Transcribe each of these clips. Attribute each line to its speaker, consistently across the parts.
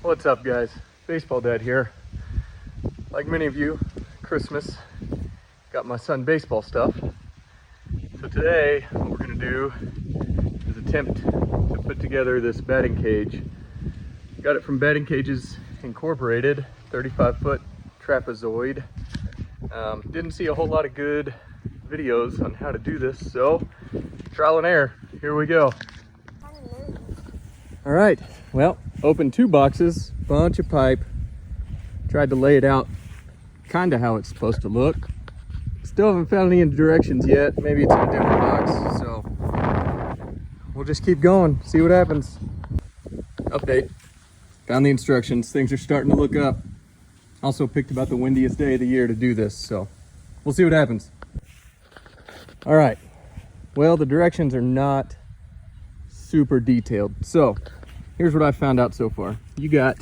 Speaker 1: What's up, guys? Baseball Dad here. Like many of you, Christmas got my son baseball stuff. So today what we're going to do is attempt to put together this batting cage. Got it from Batting Cages Incorporated, 35-foot trapezoid. Didn't see a whole lot of good videos on how to do this, so trial and error. Here we go. All right, well, opened 2 boxes, bunch of pipe. Tried to lay it out kind of how it's supposed to look. Still haven't found any directions yet. Maybe it's in a different box, so we'll just keep going, see what happens. Update, found the instructions. Things are starting to look up. Also picked about the windiest day of the year to do this, so we'll see what happens. All right, well, the directions are not super detailed. So here's what I found out so far. You got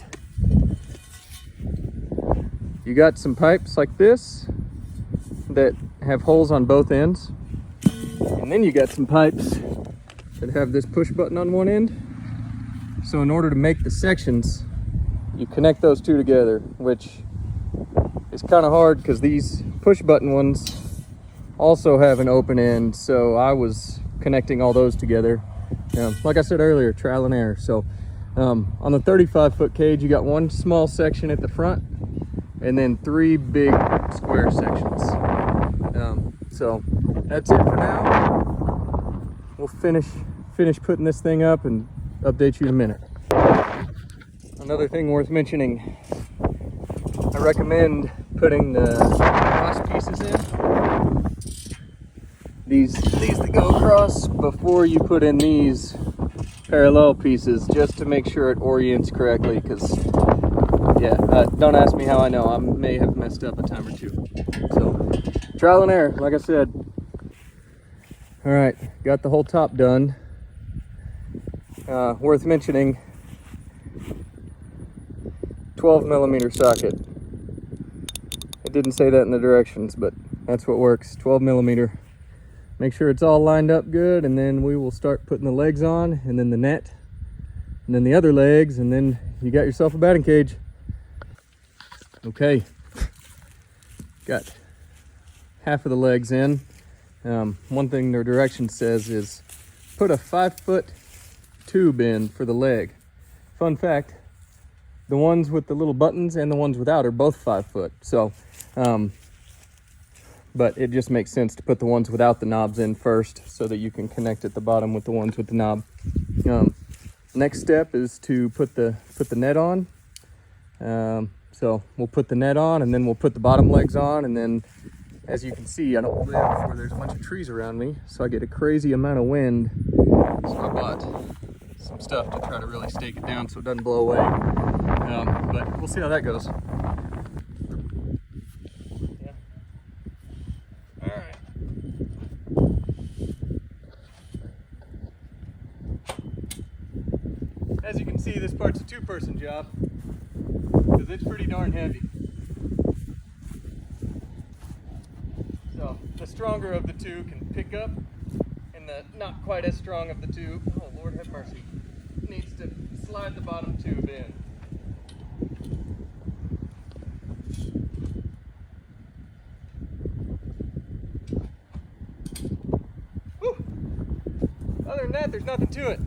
Speaker 1: some pipes like this that have holes on both ends, and then you got some pipes that have this push button on one end. So in order to make the sections, you connect those two together, which is kind of hard because these push button ones also have an open end. So I was connecting all those together. Like I said earlier, trial and error. So on the 35-foot cage, you got one small section at the front and then 3 big square sections. So that's it for now. We'll finish putting this thing up and update you in a minute. Another thing worth mentioning, I recommend putting the cross pieces in. These that go across before you put in these parallel pieces, just to make sure it orients correctly, because yeah, don't ask me how I know. I may have messed up a time or two. So trial and error, like I said. All right, got the whole top done. Worth mentioning, 12mm socket. It didn't say that in the directions, but that's what works, 12mm. Make sure it's all lined up good, and then we will start putting the legs on, and then the net, and then the other legs, and then you got yourself a batting cage. Okay, got half of the legs in. One thing their direction says is put a 5-foot tube in for the leg. Fun fact, the ones with the little buttons and the ones without are both 5 foot. So, but it just makes sense to put the ones without the knobs in first so that you can connect at the bottom with the ones with the knob. Next step is to put the net on. So we'll put the net on, and then we'll put the bottom legs on, and then as you can see, I don't live where there's a bunch of trees around me, so I get a crazy amount of wind. So I bought some stuff to try to really stake it down so it doesn't blow away. But we'll see how that goes. Yeah. All right. As you can see, this part's a 2-person job because it's pretty darn heavy. So the stronger of the two can pick up, and the not quite as strong of the two, oh Lord have mercy, needs to slide the bottom tube in. Whew. Other than that, there's nothing to it.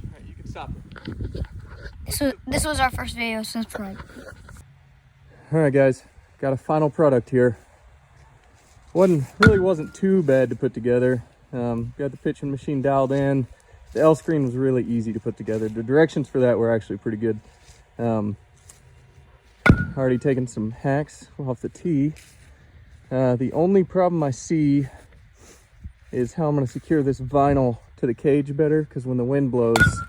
Speaker 1: Alright, you can stop it.
Speaker 2: So this was our first video, subscribe.
Speaker 1: Alright guys, got a final product here. Really wasn't too bad to put together. Got the pitching machine dialed in. The L screen was really easy to put together. The directions for that were actually pretty good. Already taken some hacks off the tee. The only problem I see is how I'm going to secure this vinyl to the cage better, because when the wind blows,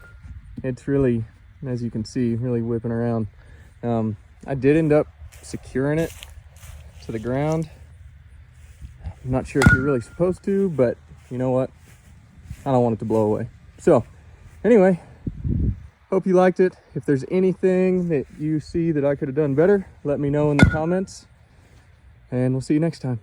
Speaker 1: it's really, as you can see, really whipping around. I did end up securing it to the ground. I'm not sure if you're really supposed to, but you know what? I don't want it to blow away. So anyway, hope you liked it. If there's anything that you see that I could have done better, let me know in the comments, and we'll see you next time.